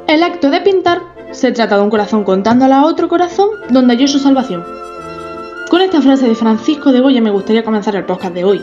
El acto de pintar se trata de un corazón contándole a otro corazón donde halló su salvación. Con esta frase de Francisco de Goya me gustaría comenzar el podcast de hoy,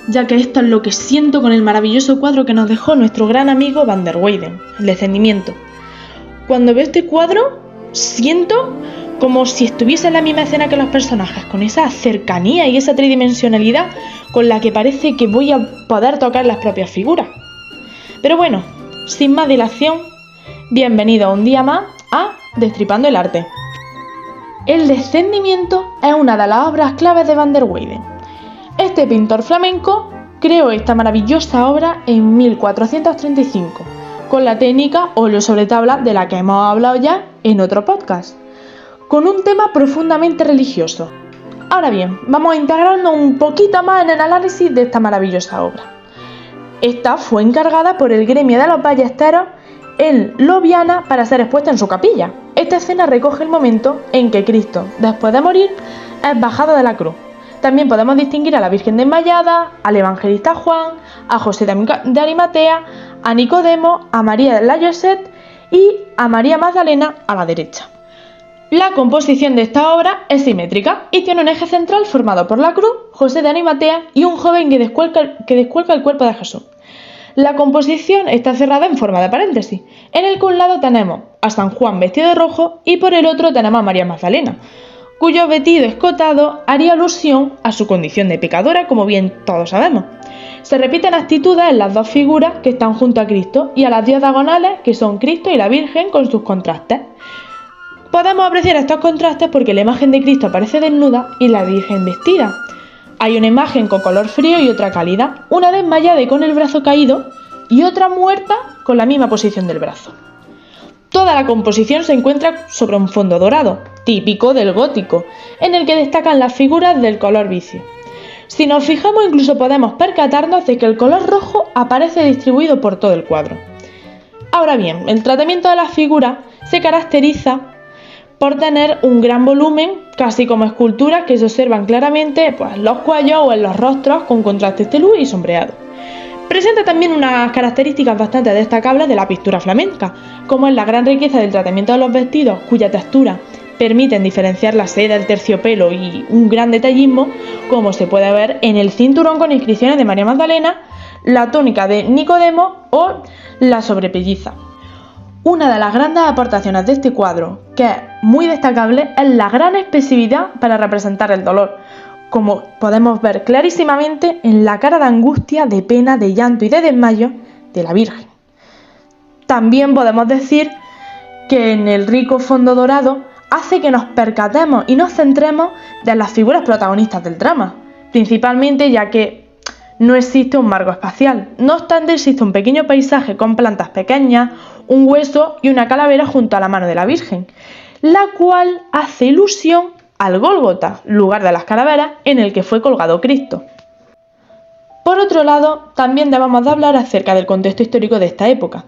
ya que esto es lo que siento con el maravilloso cuadro que nos dejó nuestro gran amigo Van der Weyden, El descendimiento. Cuando veo este cuadro, siento como si estuviese en la misma escena que los personajes, con esa cercanía y esa tridimensionalidad con la que parece que voy a poder tocar las propias figuras. Pero bueno, sin más dilación, bienvenido un día más a Destripando el Arte. El descendimiento es una de las obras claves de Van der Weyden. Este pintor flamenco creó esta maravillosa obra en 1435, con la técnica óleo sobre tabla de la que hemos hablado ya en otro podcast, con un tema profundamente religioso. Ahora bien, vamos a integrarnos un poquito más en el análisis de esta maravillosa obra. Esta fue encargada por el gremio de los ballesteros en Loviana para ser expuesta en su capilla. Esta escena recoge el momento en que Cristo, después de morir, es bajado de la cruz. También podemos distinguir a la Virgen desmayada, al evangelista Juan, a José de Arimatea, a Nicodemo, a María de la Lloset y a María Magdalena a la derecha. La composición de esta obra es simétrica y tiene un eje central formado por la cruz, José de Arimatea y un joven que descuelga el cuerpo de Jesús. La composición está cerrada en forma de paréntesis. En el que un lado tenemos a San Juan vestido de rojo y por el otro tenemos a María Magdalena, cuyo vestido escotado haría alusión a su condición de pecadora, como bien todos sabemos. Se repiten actitudes en las dos figuras que están junto a Cristo y a las diagonales que son Cristo y la Virgen con sus contrastes. Podemos apreciar estos contrastes porque la imagen de Cristo aparece desnuda y la Virgen vestida. Hay una imagen con color frío y otra cálida, una desmayada y con el brazo caído y otra muerta con la misma posición del brazo. Toda la composición se encuentra sobre un fondo dorado, típico del gótico, en el que destacan las figuras del color vicio. Si nos fijamos, incluso podemos percatarnos de que el color rojo aparece distribuido por todo el cuadro. Ahora bien, el tratamiento de las figuras se caracteriza por tener un gran volumen, casi como esculturas que se observan claramente en los cuellos o en los rostros con contrastes de luz y sombreado. Presenta también unas características bastante destacables de la pintura flamenca, como es la gran riqueza del tratamiento de los vestidos, cuya textura permiten diferenciar la seda, el terciopelo y un gran detallismo, como se puede ver en el cinturón con inscripciones de María Magdalena, la túnica de Nicodemo o la sobrepelliza. Una de las grandes aportaciones de este cuadro, que es muy destacable, es la gran expresividad para representar el dolor, como podemos ver clarísimamente en la cara de angustia, de pena, de llanto y de desmayo de la Virgen. También podemos decir que en el rico fondo dorado hace que nos percatemos y nos centremos de las figuras protagonistas del drama, principalmente ya que no existe un marco espacial. No obstante, existe un pequeño paisaje con plantas pequeñas, un hueso y una calavera junto a la mano de la Virgen, la cual hace ilusión al Gólgota, lugar de las calaveras en el que fue colgado Cristo. Por otro lado, también debemos de hablar acerca del contexto histórico de esta época.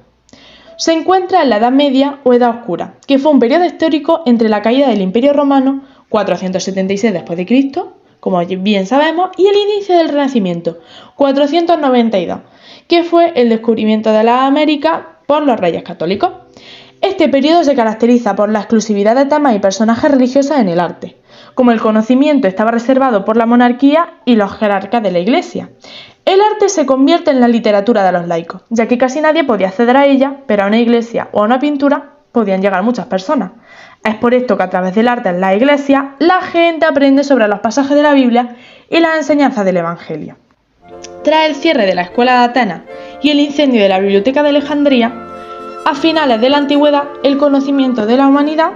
Se encuentra en la Edad Media o Edad Oscura, que fue un periodo histórico entre la caída del Imperio Romano, 476 después de Cristo, como bien sabemos, y el inicio del Renacimiento, 492, que fue el descubrimiento de las Américas por los reyes católicos. Este periodo se caracteriza por la exclusividad de temas y personajes religiosos en el arte, como el conocimiento estaba reservado por la monarquía y los jerarcas de la Iglesia. El arte se convierte en la literatura de los laicos, ya que casi nadie podía acceder a ella, pero a una iglesia o a una pintura podían llegar muchas personas. Es por esto que a través del arte en la iglesia la gente aprende sobre los pasajes de la Biblia y las enseñanzas del Evangelio. Tras el cierre de la Escuela de Atenas y el incendio de la Biblioteca de Alejandría, a finales de la Antigüedad el conocimiento de la humanidad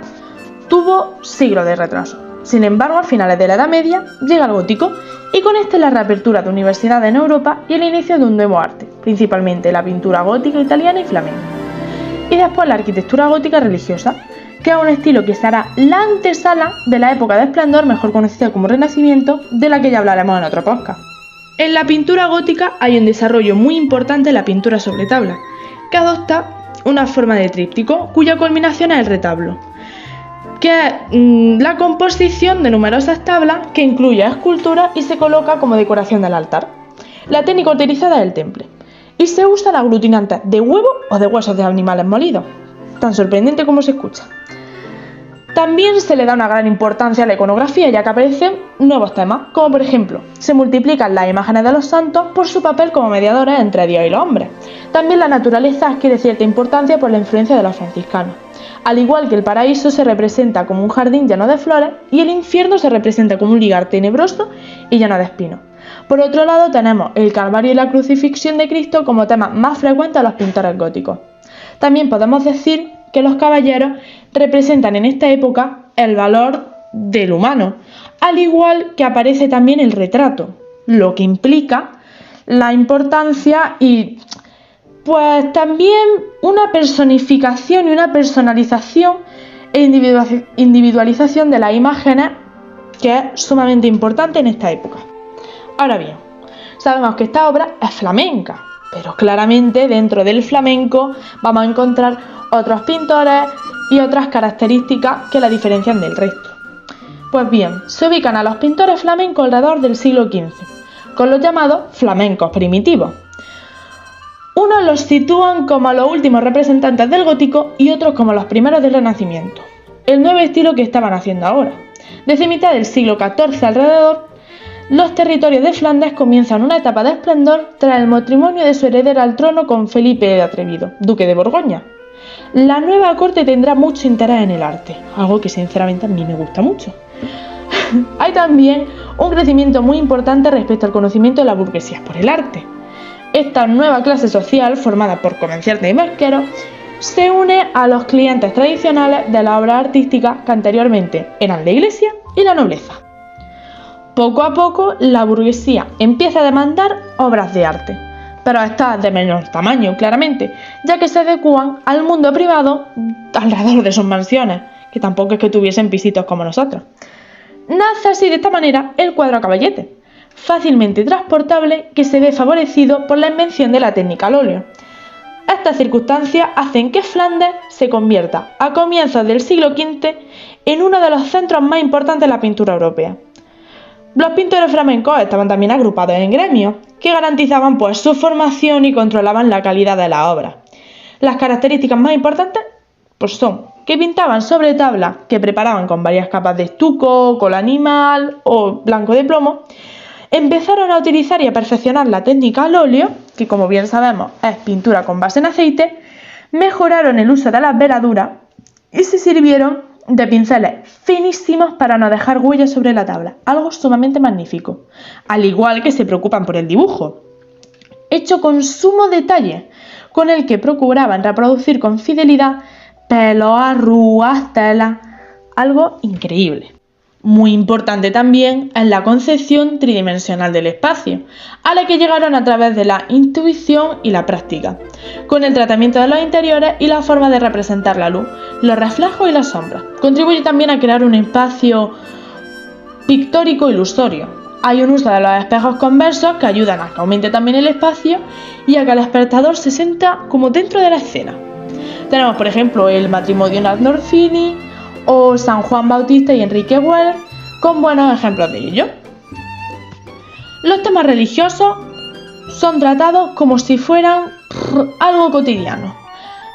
tuvo siglos de retraso. Sin embargo, a finales de la Edad Media llega el gótico y con este la reapertura de universidades en Europa y el inicio de un nuevo arte, principalmente la pintura gótica italiana y flamenca. Y después la arquitectura gótica religiosa, que es un estilo que será la antesala de la época de esplendor, mejor conocida como Renacimiento, de la que ya hablaremos en otro podcast. En la pintura gótica hay un desarrollo muy importante en la pintura sobre tabla, que adopta una forma de tríptico, cuya culminación es el retablo, que es la composición de numerosas tablas que incluye esculturas y se coloca como decoración del altar. La técnica utilizada es el temple, y se usan aglutinantes de huevo o de huesos de animales molidos. tan sorprendente como se escucha. También se le da una gran importancia a la iconografía, ya que aparecen nuevos temas, como por ejemplo, se multiplican las imágenes de los santos por su papel como mediadores entre Dios y los hombres. También la naturaleza adquiere cierta importancia por la influencia de los franciscanos. Al igual que el paraíso se representa como un jardín lleno de flores y el infierno se representa como un lugar tenebroso y lleno de espinos. Por otro lado tenemos el Calvario y la crucifixión de Cristo como temas más frecuentes a los pintores góticos. También podemos decir que los caballeros representan en esta época el valor del humano, al igual que aparece también el retrato, lo que implica la importancia y pues también una personificación y una personalización e individualización de las imágenes, que es sumamente importante en esta época. Ahora bien, sabemos que esta obra es flamenca, pero claramente dentro del flamenco vamos a encontrar otros pintores y otras características que la diferencian del resto. Pues bien, se ubican a los pintores flamencos alrededor del siglo XV, con los llamados flamencos primitivos. Unos los sitúan como los últimos representantes del gótico y otros como los primeros del Renacimiento, el nuevo estilo que estaban haciendo ahora. Desde mitad del siglo XIV alrededor, los territorios de Flandes comienzan una etapa de esplendor tras el matrimonio de su heredera al trono con Felipe el Atrevido, duque de Borgoña. La nueva corte tendrá mucho interés en el arte, algo que sinceramente a mí me gusta mucho. Hay también un crecimiento muy importante respecto al conocimiento de la burguesía por el arte. Esta nueva clase social, formada por comerciantes y banqueros, se une a los clientes tradicionales de la obra artística que anteriormente eran la iglesia y la nobleza. Poco a poco, la burguesía empieza a demandar obras de arte, pero estas de menor tamaño, claramente, ya que se adecúan al mundo privado alrededor de sus mansiones, que tampoco es que tuviesen pisitos como nosotros. Nace así de esta manera el cuadro a caballete, fácilmente transportable, que se ve favorecido por la invención de la técnica al óleo. Estas circunstancias hacen que Flandes se convierta, a comienzos del siglo V, en uno de los centros más importantes de la pintura europea. Los pintores flamencos estaban también agrupados en gremios, que garantizaban su formación y controlaban la calidad de las obras. Las características más importantes son que pintaban sobre tabla, que preparaban con varias capas de estuco, cola animal o blanco de plomo. Empezaron a utilizar y a perfeccionar la técnica al óleo, que como bien sabemos es pintura con base en aceite, mejoraron el uso de las veladuras y se sirvieron de pinceles finísimos para no dejar huellas sobre la tabla, algo sumamente magnífico, al igual que se preocupan por el dibujo, hecho con sumo detalle, con el que procuraban reproducir con fidelidad pelos, arrugas, telas, algo increíble. Muy importante también es la concepción tridimensional del espacio, a la que llegaron a través de la intuición y la práctica, con el tratamiento de los interiores y la forma de representar la luz, los reflejos y las sombras. Contribuye también a crear un espacio pictórico ilusorio. Hay un uso de los espejos convexos que ayudan a que aumente también el espacio y a que el espectador se sienta como dentro de la escena. Tenemos, por ejemplo, el matrimonio de Arnolfini o San Juan Bautista y Enrique Güell, con buenos ejemplos de ello. Los temas religiosos son tratados como si fueran algo cotidiano.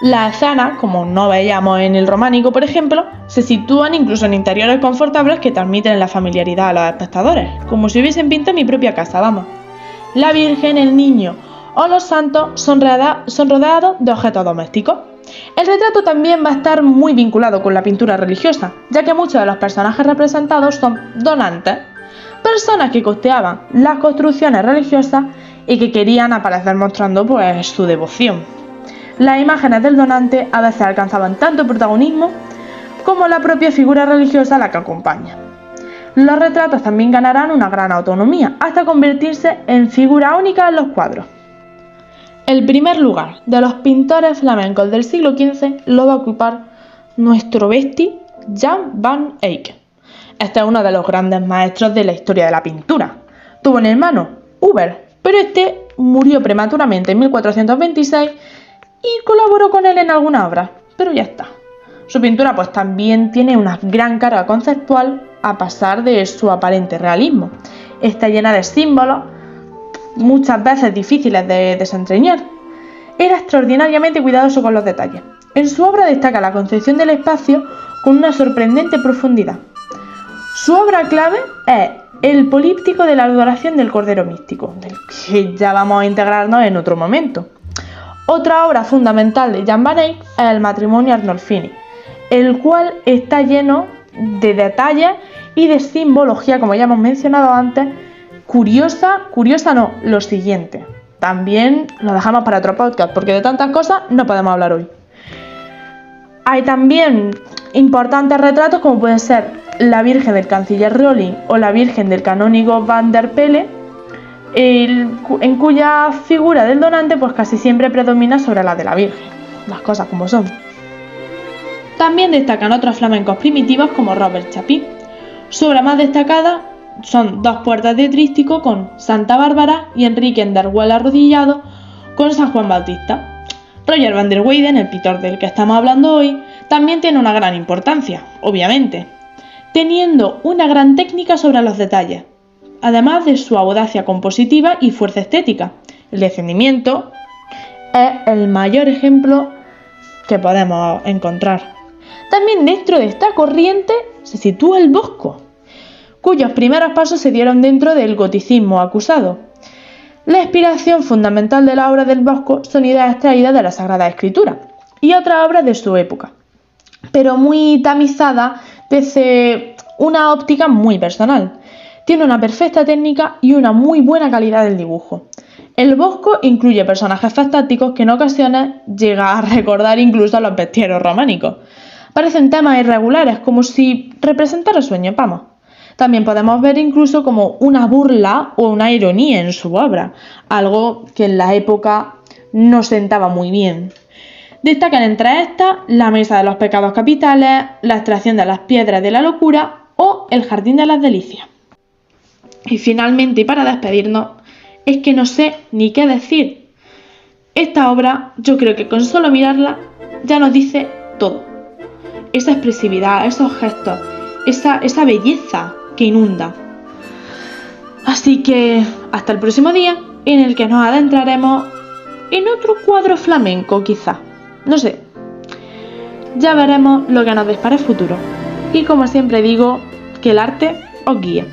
Las escenas, como no veíamos en el románico, por ejemplo, se sitúan incluso en interiores confortables que transmiten la familiaridad a los espectadores, como si hubiesen pintado mi propia casa, vamos. La Virgen, el Niño o los santos son rodeados de objetos domésticos. El retrato también va a estar muy vinculado con la pintura religiosa, ya que muchos de los personajes representados son donantes, personas que costeaban las construcciones religiosas y que querían aparecer mostrando su devoción. Las imágenes del donante a veces alcanzaban tanto protagonismo como la propia figura religiosa a la que acompaña. Los retratos también ganarán una gran autonomía, hasta convertirse en figura única en los cuadros. El primer lugar de los pintores flamencos del siglo XV lo va a ocupar nuestro bestie Jan van Eyck. Este es uno de los grandes maestros de la historia de la pintura. Tuvo un hermano, Hubert, pero este murió prematuramente en 1426 y colaboró con él en alguna obra, pero ya está. Su pintura también tiene una gran carga conceptual a pesar de su aparente realismo. Está llena de símbolos, muchas veces difíciles de desentrañar. Era extraordinariamente cuidadoso con los detalles. En su obra destaca la concepción del espacio con una sorprendente profundidad. Su obra clave es el políptico de la adoración del Cordero Místico, del que ya vamos a integrarnos en otro momento. Otra obra fundamental de Jan van Eyck es el Matrimonio Arnolfini, el cual está lleno de detalles y de simbología, como ya hemos mencionado antes, curiosa no, lo siguiente. También lo dejamos para otro podcast, porque de tantas cosas no podemos hablar hoy. Hay también importantes retratos como pueden ser la Virgen del Canciller Rolling o la Virgen del Canónigo van der Pelle, en cuya figura del donante pues casi siempre predomina sobre la de la Virgen, las cosas como son. También destacan otros flamencos primitivos como Robert Chapí. Su obra más destacada son dos puertas de trístico con Santa Bárbara y Enrique Enderwell arrodillado con San Juan Bautista. Roger van der Weyden, el pintor del que estamos hablando hoy, también tiene una gran importancia, obviamente, teniendo una gran técnica sobre los detalles, además de su audacia compositiva y fuerza estética. El descendimiento es el mayor ejemplo que podemos encontrar. También dentro de esta corriente se sitúa el Bosco, cuyos primeros pasos se dieron dentro del goticismo acusado. La inspiración fundamental de la obra del Bosco son ideas extraídas de la Sagrada Escritura y otras obras de su época, pero muy tamizada desde una óptica muy personal. Tiene una perfecta técnica y una muy buena calidad del dibujo. El Bosco incluye personajes fantásticos que en ocasiones llega a recordar incluso a los bestiarios románicos. Parecen temas irregulares, como si representara sueños, vamos. También podemos ver incluso como una burla o una ironía en su obra, algo que en la época no sentaba muy bien. Destacan entre estas la Mesa de los Pecados Capitales, la Extracción de las Piedras de la Locura o el Jardín de las Delicias. Y finalmente, y para despedirnos, es que no sé ni qué decir. Esta obra, yo creo que con solo mirarla ya nos dice todo. Esa expresividad, esos gestos, esa belleza que inunda. Así que hasta el próximo día en el que nos adentraremos en otro cuadro flamenco quizá. No sé. Ya veremos lo que nos depara el futuro. Y como siempre digo, que el arte os guíe.